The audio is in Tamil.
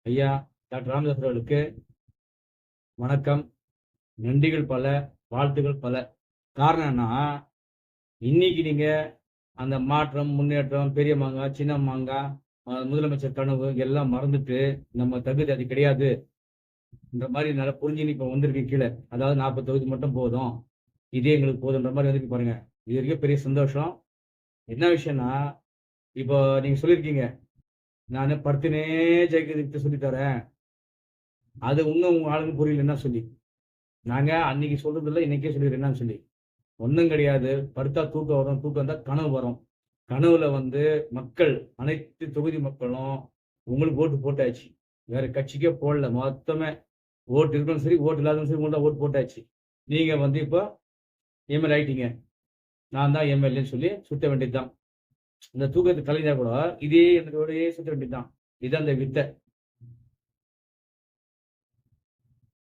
ஐயா டாக்டர் ராமதாஸ் அவர்களுக்கு வணக்கம், நன்றிகள் பல, வாழ்த்துக்கள் பல. காரணம் என்னன்னா, இன்னைக்கு நீங்க அந்த மாற்றம், முன்னேற்றம், பெரிய மாங்கா, சின்ன மாங்கா, முதலமைச்சர் கனவு எல்லாம் மறந்துட்டு, நம்ம தகுதி அது கிடையாதுன்ற மாரி நல்லா புரிஞ்சுன்னு இப்ப வந்திருக்கு கீழ. அதாவது 40 தொகுதி மட்டும் போதும். இதே எங்களுக்கு போதுன்ற மாரி வந்திருக்கு பாருங்க. இது வரைக்கும் பெரிய சந்தோஷம். என்ன விஷயம்னா, இப்போ நீங்க சொல்லியிருக்கீங்க, நானு படுத்துனே ஜெயிக்கிறதுக்கு சொல்லி தரேன். அது இன்னும் உங்க ஆளுங்க புரியலன்னா சொல்லி. நாங்க அன்னைக்கு சொல்றதில்ல, இன்னைக்கே சொல்லிடுறேன் என்னான்னு சொல்லி. ஒண்ணும் கிடையாது. படுத்தா தூக்கம் வரும். தூக்கம் வந்தா கனவு வரும். கனவுல வந்து மக்கள், அனைத்து தொகுதி மக்களும் உங்களுக்கு ஓட்டு போட்டாச்சு. வேற கட்சிக்கே போடல. மொத்தமே ஓட்டு இருக்கவும் சரி, ஓட்டு இல்லாதவங்களும் சரி, உங்களுக்கு தான் ஓட்டு போட்டாச்சு. நீங்க வந்து இப்போ எம்.எல்.ஏ ஆயிட்டீங்க. நான் தான் எம்.எல்.ஏன்னு சொல்லி சுத்த வேண்டியது தான். இந்த தூக்கத்த கலைஞ்சா கூட இதே எண்ணத்தோடயே சுத்த வேண்டியது தான். இதான் அந்த வித்தை.